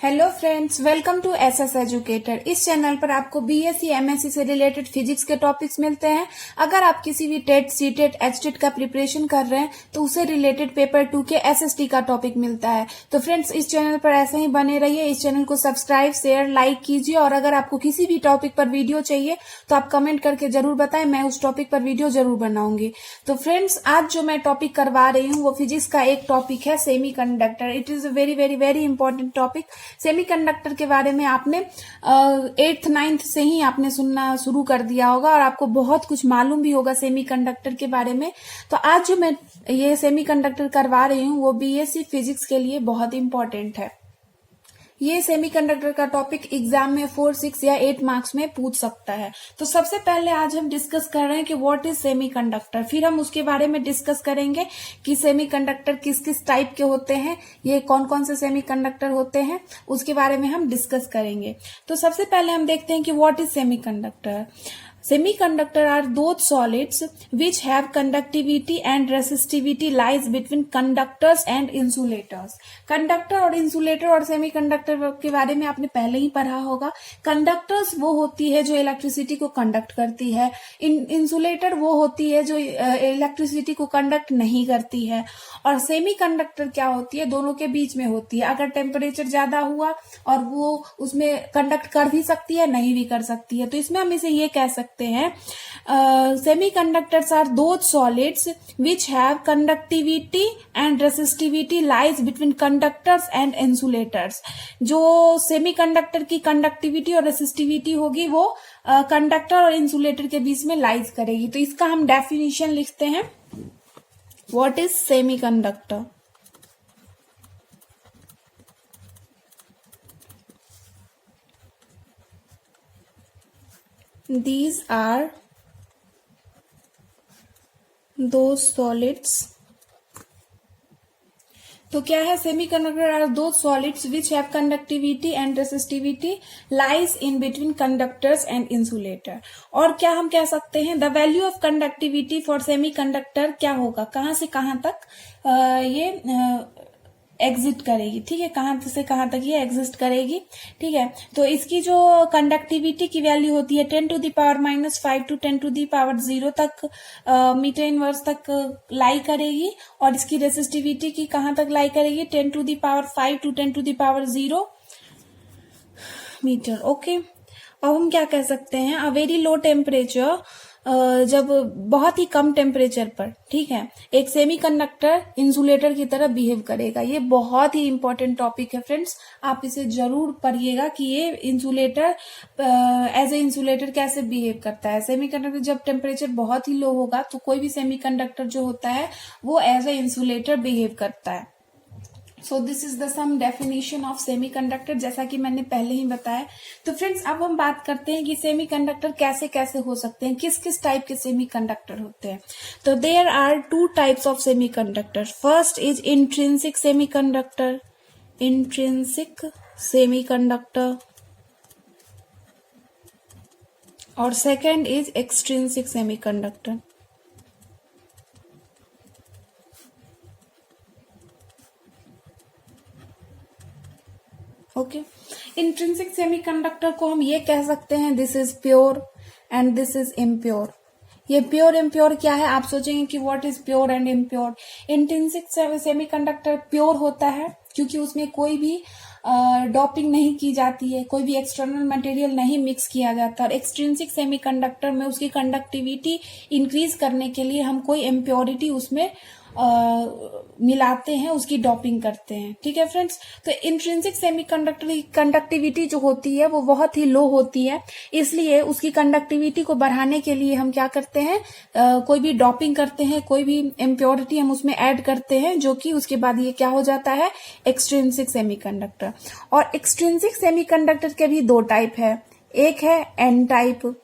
Hello friends, welcome to SS educator. इस channel पर आपको बीएससी एमएससी से रिलेटेड फिजिक्स के टॉपिक्स मिलते हैं। अगर आप किसी भी टेट सीटेट एचटेट का प्रिपरेशन कर रहे हैं तो उससे रिलेटेड पेपर 2 के एसएसटी का टॉपिक मिलता है। तो फ्रेंड्स, इस चैनल पर ऐसे ही बने रहिए। इस चैनल को सब्सक्राइब शेयर लाइक कीजिए और अगर आपको किसी भी टॉपिक पर वीडियो चाहिए तो आप कमेंट करके जरूर बताएं, मैं उस टॉपिक पर वीडियो जरूर बनाऊंगी। तो फ्रेंड्स, आज जो मैं टॉपिक करवा रही हूँ वो फिजिक्स का एक टॉपिक है semi conductor. It is a very very very important topic. Semiconductor के बारे में आपने 8th 9th से ही आपने सुनना शुरू कर दिया होगा और आपको बहुत कुछ मालूम भी होगा सेमीकंडक्टर के बारे में। तो आज जो मैं ये सेमीकंडक्टर करवा रही हूँ वो बीएससी फिजिक्स के लिए बहुत इंपॉर्टेंट है। ये सेमीकंडक्टर का टॉपिक एग्जाम में 4, 6 या 8 मार्क्स में पूछ सकता है। तो सबसे पहले आज हम डिस्कस कर रहे हैं कि व्हाट इज सेमीकंडक्टर। फिर हम उसके बारे में डिस्कस करेंगे कि सेमीकंडक्टर किस किस टाइप के होते हैं, ये कौन कौन से सेमीकंडक्टर होते हैं, उसके बारे में हम डिस्कस करेंगे। तो सबसे पहले हम देखते हैं कि what is semiconductor. Semiconductor are those solids which have conductivity and resistivity lies between conductors and insulators. Conductor और इंसुलेटर और सेमीकंडक्टर के बारे में आपने पहले ही पढ़ा होगा। कंडक्टर्स वो होती है जो इलेक्ट्रिसिटी को कंडक्ट करती है, इंसुलेटर वो होती है जो इलेक्ट्रिसिटी को कंडक्ट नहीं करती है, और सेमीकंडक्टर क्या होती है, दोनों के बीच में होती है। अगर टेम्परेचर ज्यादा हुआ और वो उसमें कंडक्ट कर भी सकती है, नहीं भी कर सकती है। तो इसमें हम इसे ये कह सकते हैं, semiconductors are those solids which have conductivity and resistivity lies between conductors and insulators. जो सेमीकंडक्टर की कंडक्टिविटी और रेसिस्टिविटी होगी वो कंडक्टर और इंसुलेटर के बीच में लाइज करेगी। तो इसका हम डेफिनेशन लिखते हैं, what is semiconductor. These are those solids. तो क्या है, सेमीकंडक्टर आर दो solids which have conductivity and resistivity lies in between conductors and insulator. और क्या हम कह सकते हैं, the value of conductivity for semiconductor क्या होगा, कहां से कहां तक ये एग्जिट करेगी। ठीक है, कहां से कहां तक ये एग्जिस्ट करेगी। ठीक है, तो इसकी जो कंडक्टिविटी की वैल्यू होती है 10⁻⁻5 to 10⁻0 तक मीटर इनवर्स तक लाई करेगी, और इसकी रेसिस्टिविटी की कहां तक लाई करेगी 10⁵ to 10⁻0 मीटर। ओके, अब हम क्या कह सकते हैं, अ वेरी लो टेम्परेचर, जब बहुत ही कम टेम्परेचर पर, ठीक है, एक सेमीकंडक्टर इंसुलेटर की तरह बिहेव करेगा। ये बहुत ही इंपॉर्टेंट टॉपिक है फ्रेंड्स, आप इसे जरूर पढ़िएगा कि ये इंसुलेटर एज ए इंसुलेटर कैसे बिहेव करता है। सेमीकंडक्टर जब टेम्परेचर बहुत ही लो होगा तो कोई भी सेमीकंडक्टर जो होता है वो एज ए इंसुलेटर बिहेव करता है। So this is the some definition of semiconductor, जैसा कि मैंने पहले ही बताया। तो फ्रेंड्स, अब हम बात करते हैं कि सेमीकंडक्टर कैसे कैसे हो सकते हैं, किस किस टाइप के सेमीकंडक्टर होते हैं। तो there are 2 types of semiconductor. First is intrinsic semiconductor, intrinsic semiconductor, और second is extrinsic semiconductor. Okay, intrinsic semiconductor को हम ये कह सकते हैं, this is pure and this is impure. ये प्योर इम्प्योर क्या है, आप सोचेंगे कि what is pure and impure. Intrinsic semiconductor pure होता है क्योंकि उसमें कोई भी डोपिंग नहीं की जाती है, कोई भी एक्सटर्नल मटेरियल नहीं मिक्स किया जाता। और एक्सट्रिंसिक सेमीकंडक्टर में उसकी कंडक्टिविटी इंक्रीज करने के लिए हम कोई इम्प्योरिटी उसमें मिलाते हैं, उसकी डोपिंग करते हैं। ठीक है फ्रेंड्स, तो इंट्रिंसिक सेमीकंडक्टर की कंडक्टिविटी जो होती है वो बहुत ही लो होती है, इसलिए उसकी कंडक्टिविटी को बढ़ाने के लिए हम क्या करते हैं, कोई भी डोपिंग करते हैं, कोई भी इम्प्योरिटी हम उसमें ऐड करते हैं, जो कि उसके बाद ये क्या हो जाता है, एक्सट्रिंसिक सेमीकंडक्टर। और एक्सट्रिंसिक सेमीकंडक्टर के भी 2 टाइप है, एक है एन टाइप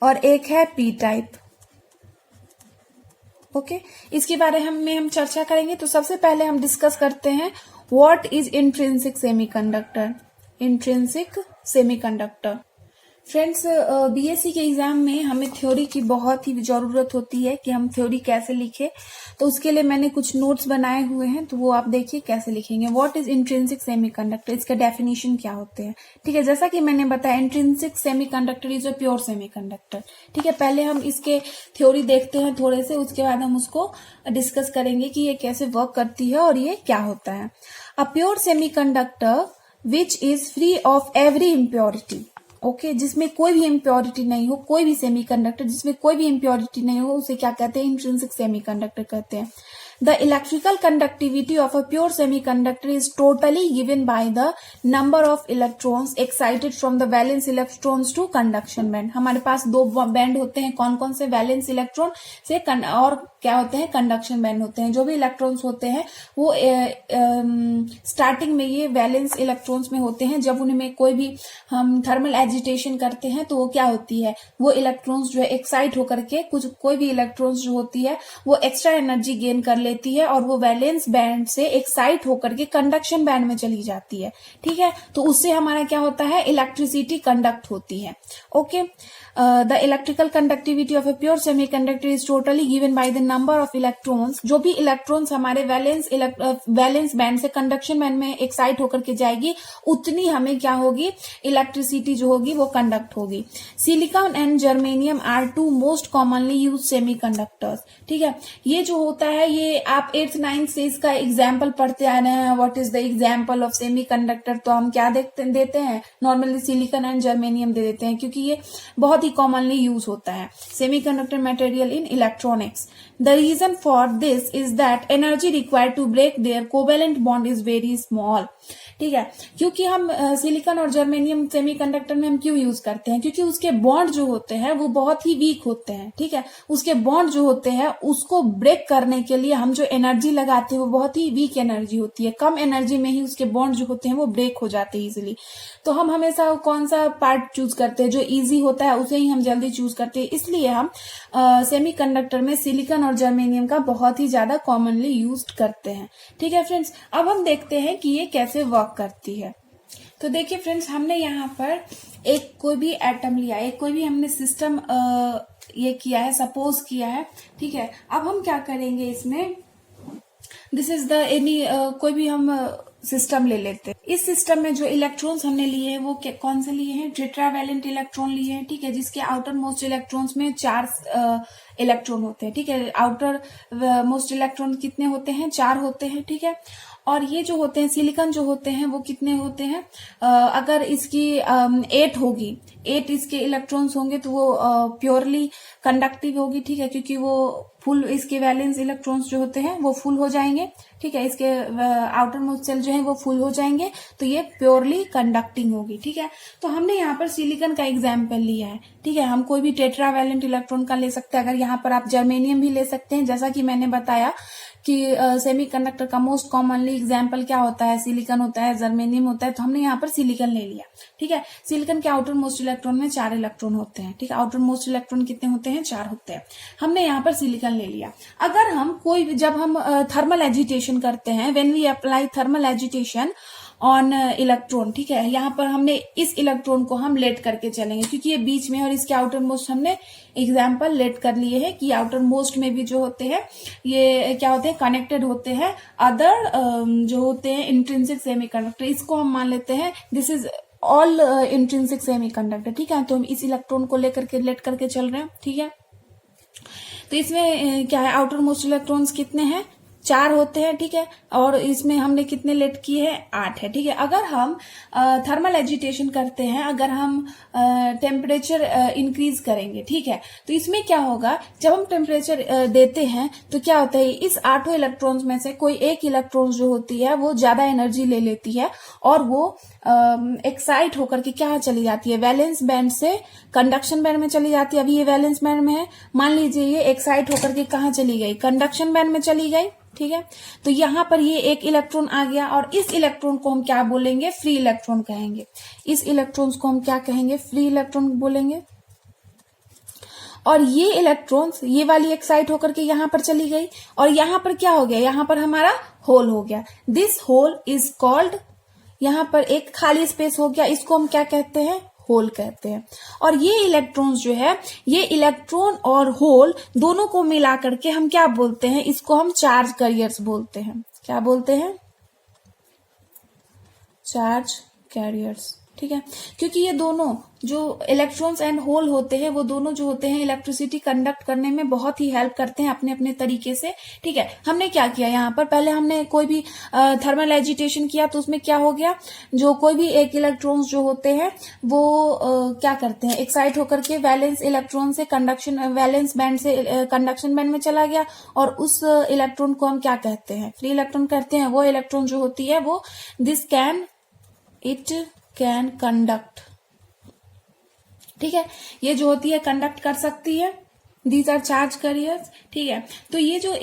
और एक है पी टाइप। ओके, इसके बारे में हम चर्चा करेंगे। तो सबसे पहले हम डिस्कस करते हैं what is intrinsic semiconductor. Intrinsic semiconductor, friends, BSc के एग्जाम में हमें थ्योरी की बहुत ही जरूरत होती है कि हम थ्योरी कैसे लिखें। तो उसके लिए मैंने कुछ नोट्स बनाए हुए हैं, तो वो आप देखिए कैसे लिखेंगे। व्हाट इज इंट्रिंसिक सेमीकंडक्टर, इसका डेफिनेशन क्या होते हैं। ठीक है, जैसा कि मैंने बताया intrinsic semiconductor is a pure semiconductor. ठीक है, पहले हम इसके थ्योरी देखते हैं थोड़े से, उसके बाद हम उसको डिस्कस करेंगे कि ये कैसे वर्क करती है और ये क्या होता है। A pure semiconductor which is free of every impurity. Okay, जिसमें कोई भी इम्प्योरिटी नहीं हो, कोई भी सेमीकंडक्टर जिसमें कोई भी इम्प्योरिटी नहीं हो, उसे क्या कहते हैं, इंट्रिंसिक सेमीकंडक्टर कहते हैं। The electrical conductivity of a pure semiconductor is totally given by the number of electrons excited from the valence electrons to conduction band। हमारे पास दो बैंड होते हैं, कौन कौन से, वैलेंस इलेक्ट्रॉन से और क्या होते हैं, कंडक्शन बैंड होते हैं। जो भी इलेक्ट्रॉन्स होते हैं वो स्टार्टिंग में ये वैलेंस इलेक्ट्रॉन्स में होते हैं। जब उनमें कोई भी हम थर्मल एजिटेशन करते हैं तो वो क्या होती है, वो इलेक्ट्रॉन्स जो है एक्साइट होकर के कोई भी इलेक्ट्रॉन्स जो होती है वो एक्स्ट्रा एनर्जी गेन कर लेती है और वो वैलेंस बैंड से एक्साइट होकर के कंडक्शन बैंड में चली जाती है। ठीक है, तो उससे हमारा क्या होता है, इलेक्ट्रिसिटी कंडक्ट होती है। Okay, the electrical conductivity of a pure semiconductor is totally given by the number of electrons. जो भी इलेक्ट्रॉन्स हमारे वैलेंस बैंड से कंडक्शन बैंड में एक्साइट होकर के जाएगी, उतनी हमें क्या होगी, इलेक्ट्रिसिटी जो होगी वो कंडक्ट होगी। Silicon and germanium are two most commonly use semiconductors. ठीक है, ये जो होता है ये आप 8th 9th से इसका एग्जाम्पल पढ़ते आ रहे हैं। What is the example of semiconductor, तो हम क्या देते हैं, नॉर्मली सिलिकॉन एंड जर्मेनियम दे देते हैं क्योंकि ये बहुत ही कॉमनली यूज होता है, semiconductor material in electronics. The reason for this is that energy required to break their covalent bond is very small. ठीक है, क्योंकि हम सिलिकॉन और जर्मेनियम सेमीकंडक्टर में हम क्यों यूज करते हैं, क्योंकि उसके बॉन्ड जो होते हैं वो बहुत ही वीक होते हैं। ठीक है, उसके बॉन्ड जो होते हैं उसको ब्रेक करने के लिए हम जो एनर्जी लगाते हैं वो बहुत ही वीक एनर्जी होती है। कम एनर्जी में ही उसके बॉन्ड जो होते हैं वो ब्रेक हो जाते हैं इजिली। तो हम हमेशा कौन सा पार्ट चूज करते हैं, जो इजी होता है उसे ही हम जल्दी चूज करते हैं। इसलिए हम सेमीकंडक्टर में सिलिकॉन और जर्मेनियम का बहुत ही ज्यादा कॉमनली यूज करते हैं। ठीक है फ्रेंड्स, अब हम देखते हैं कि ये कैसे वर्क करती है। तो देखिए फ्रेंड्स, हमने यहाँ पर एक कोई भी एटम लिया है, कोई भी हमने सिस्टम ये किया है, सपोज किया है। ठीक है, अब हम क्या करेंगे इसमें, दिस इज द एनी कोई भी हम सिस्टम ले लेते हैं। इस सिस्टम में जो इलेक्ट्रॉन्स हमने लिए हैं वो कौन से लिए हैं, टेट्रावैलेंट इलेक्ट्रॉन लिए हैं। ठीक है, जिसके आउटर मोस्ट इलेक्ट्रॉन्स में 4 इलेक्ट्रॉन होते हैं। ठीक है, आउटर मोस्ट इलेक्ट्रॉन कितने होते हैं, 4 होते हैं। ठीक है, और ये जो होते हैं सिलिकॉन जो होते हैं वो कितने होते हैं, अगर इसकी 8 होगी, 8 इसके इलेक्ट्रॉन्स होंगे तो वो प्योरली कंडक्टिव होगी। ठीक है, क्योंकि वो फुल, इसके वैलेंस इलेक्ट्रॉन्स जो होते हैं वो फुल हो जाएंगे। ठीक है, इसके आउटर मोस्ट सेल जो है वो फुल हो जाएंगे, तो ये प्योरली कंडक्टिंग होगी। ठीक है, तो हमने यहाँ पर सिलिकॉन का एग्जाम्पल लिया है। ठीक है, हम कोई भी टेट्रावैलेंट इलेक्ट्रॉन का ले सकते हैं। अगर यहाँ पर आप जर्मेनियम भी ले सकते हैं, जैसा कि मैंने बताया कि सेमीकंडक्टर का मोस्ट कॉमनली एग्जाम्पल क्या होता है, सिलिकॉन होता है, जर्मेनियम होता है। तो हमने यहाँ पर सिलिकॉन ले लिया। ठीक है, सिलिकॉन के आउटर मोस्ट इलेक्ट्रॉन में 4 इलेक्ट्रॉन होते हैं। ठीक है, आउटर मोस्ट इलेक्ट्रॉन कितने होते हैं, 4 होते हैं। हमने यहाँ पर सिलिकॉन ले लिया। अगर हम जब हम थर्मल एजिटेशन करते हैं, when we apply thermal agitation on electron, ठीक है, यहाँ पर हमने इस इलेक्ट्रॉन को हम लेट करके चलेंगे क्योंकि ये बीच में, और इसके आउटर मोस्ट हमने एग्जाम्पल लेट कर लिए हैं कि आउटर मोस्ट में भी जो होते हैं ये क्या होते हैं, कनेक्टेड होते हैं अदर जो होते हैं इंट्रिंसिक सेमीकंडक्टर। इसको हम मान लेते हैं this is all intrinsic semiconductor. ठीक है, तो हम इस इलेक्ट्रॉन को लेकर के लेट करके चल रहे हैं। ठीक है, तो इसमें क्या है, आउटर मोस्ट इलेक्ट्रॉन्स कितने हैं, 4 होते हैं। ठीक है, और इसमें हमने कितने लेट किए हैं, 8 है। ठीक है, अगर हम थर्मल एजिटेशन करते हैं, अगर हम टेम्परेचर इंक्रीज करेंगे, ठीक है, तो इसमें क्या होगा, जब हम टेम्परेचर देते हैं तो क्या होता है, इस 8 इलेक्ट्रॉन्स में से कोई एक इलेक्ट्रॉन जो होती है वो ज्यादा एनर्जी ले लेती है और वो एक्साइट होकर के क्या चली जाती है, वैलेंस बैंड से कंडक्शन बैंड में चली जाती है। अभी ये वैलेंस बैंड में है, मान लीजिए ये एक्साइट होकर के कहाँ चली गई, कंडक्शन बैंड में चली गई। ठीक है, तो यहाँ पर ये एक इलेक्ट्रॉन आ गया और इस इलेक्ट्रॉन को हम क्या बोलेंगे, फ्री इलेक्ट्रॉन कहेंगे। इस इलेक्ट्रॉन्स को हम क्या कहेंगे, फ्री इलेक्ट्रॉन बोलेंगे। और ये इलेक्ट्रॉन्स, ये वाली एक्साइट होकर के यहाँ पर चली गई और यहाँ पर क्या हो गया, यहाँ पर हमारा होल हो गया। दिस होल इज कॉल्ड, यहाँ पर एक खाली स्पेस हो गया, इसको हम क्या कहते हैं, होल कहते हैं। और ये इलेक्ट्रॉन्स जो है, ये इलेक्ट्रॉन और होल दोनों को मिला करके हम क्या बोलते हैं, इसको हम चार्ज कैरियर्स बोलते हैं। क्या बोलते हैं? Charge carriers. ठीक है, क्योंकि ये दोनों जो इलेक्ट्रॉन्स एंड होल होते हैं, वो दोनों जो होते हैं इलेक्ट्रिसिटी कंडक्ट करने में बहुत ही हेल्प करते हैं अपने अपने तरीके से। ठीक है, हमने क्या किया यहाँ पर, पहले हमने कोई भी थर्मल एजिटेशन किया तो उसमें क्या हो गया, जो कोई भी एक इलेक्ट्रॉन्स जो होते हैं वो क्या करते हैं, एक्साइट होकर के वैलेंस इलेक्ट्रॉन से वैलेंस बैंड से कंडक्शन बैंड में चला गया, और उस इलेक्ट्रॉन को हम क्या कहते हैं, फ्री इलेक्ट्रॉन कहते हैं। वो इलेक्ट्रॉन जो होती है वो इट कैन कंडक्ट। ठीक है, ये जो होती है कंडक्ट कर सकती है। These are charge carriers. ठीक है, तो ये जो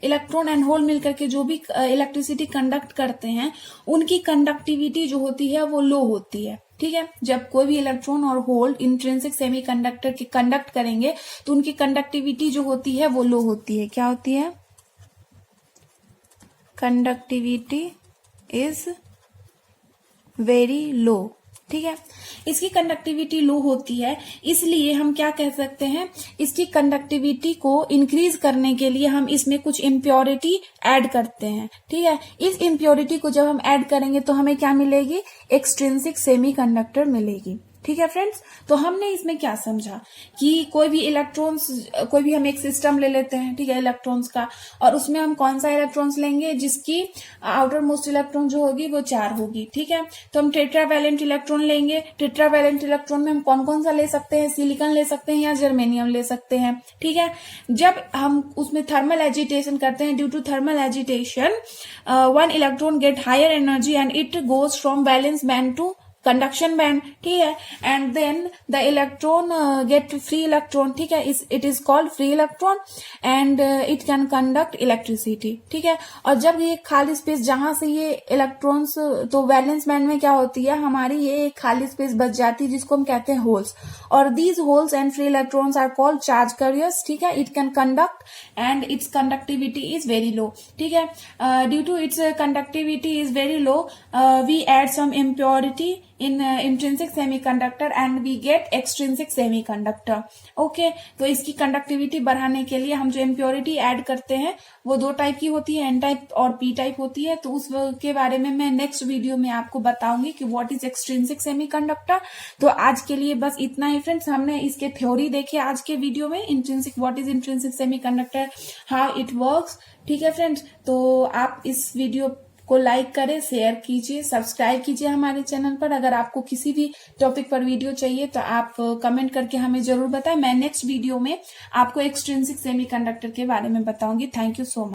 इलेक्ट्रॉन एंड होल मिलकर के जो भी इलेक्ट्रिसिटी कंडक्ट करते हैं, उनकी कंडक्टिविटी जो होती है वो लो होती है। ठीक है, जब कोई भी इलेक्ट्रॉन और होल इंट्रिंसिक सेमीकंडक्टर के कंडक्ट करेंगे तो उनकी कंडक्टिविटी जो होती है वो लो होती है। क्या होती है? Conductivity is very low. ठीक है, इसकी कंडक्टिविटी लो होती है, इसलिए हम क्या कह सकते हैं, इसकी कंडक्टिविटी को इंक्रीज करने के लिए हम इसमें कुछ इम्प्योरिटी ऐड करते हैं। ठीक है, इस इम्प्योरिटी को जब हम ऐड करेंगे तो हमें क्या मिलेगी, एक्सट्रिंसिक सेमीकंडक्टर मिलेगी। ठीक है फ्रेंड्स, तो हमने इसमें क्या समझा कि कोई भी हम एक सिस्टम ले लेते हैं, ठीक है, इलेक्ट्रॉन्स का, और उसमें हम कौन सा इलेक्ट्रॉन्स लेंगे जिसकी आउटर मोस्ट इलेक्ट्रॉन जो होगी वो 4 होगी। ठीक है, तो हम टेट्रावैलेंट इलेक्ट्रॉन लेंगे। टेट्रावैलेंट इलेक्ट्रॉन में हम कौन कौन सा ले सकते हैं, सिलिकॉन ले सकते हैं या जर्मेनियम ले सकते हैं। ठीक है, जब हम उसमें थर्मल एजिटेशन करते हैं, due to thermal agitation one electron get higher energy and it goes from valence band to conduction band. ठीक है, and then the electron get free electron. ठीक है, it is called free electron and it can conduct electricity. ठीक है, और जब ये खाली स्पेस जहां से ये इलेक्ट्रॉन्स, तो वैलेंस बैंड में क्या होती है हमारी, ये एक खाली स्पेस बच जाती है जिसको हम कहते हैं होल्स, और these holes and free electrons are called charge carriers. ठीक है, it can conduct and its conductivity is very low. ठीक है, due to its conductivity is very low we add some impurity in intrinsic semiconductor and we get extrinsic semiconductor. Okay, तो इसकी conductivity बढ़ाने के लिए हम जो इम्प्योरिटी ऐड करते हैं वो 2 टाइप की होती है, एन टाइप और पी टाइप होती है। तो उसके बारे में मैं नेक्स्ट वीडियो में आपको बताऊंगी कि व्हाट इज एक्सट्रिंसिक सेमीकंडक्टर। तो आज के लिए बस इतना ही फ्रेंड्स, हमने इसके थ्योरी देखे आज के वीडियो में, what is intrinsic semiconductor, how it works. ठीक है फ्रेंड्स, तो आप इस वीडियो को लाइक करें, शेयर कीजिए, सब्सक्राइब कीजिए हमारे चैनल पर। अगर आपको किसी भी टॉपिक पर वीडियो चाहिए तो आप कमेंट करके हमें जरूर बताएं। मैं नेक्स्ट वीडियो में आपको एक्सट्रिंसिक सेमीकंडक्टर के बारे में बताऊंगी। Thank you so much.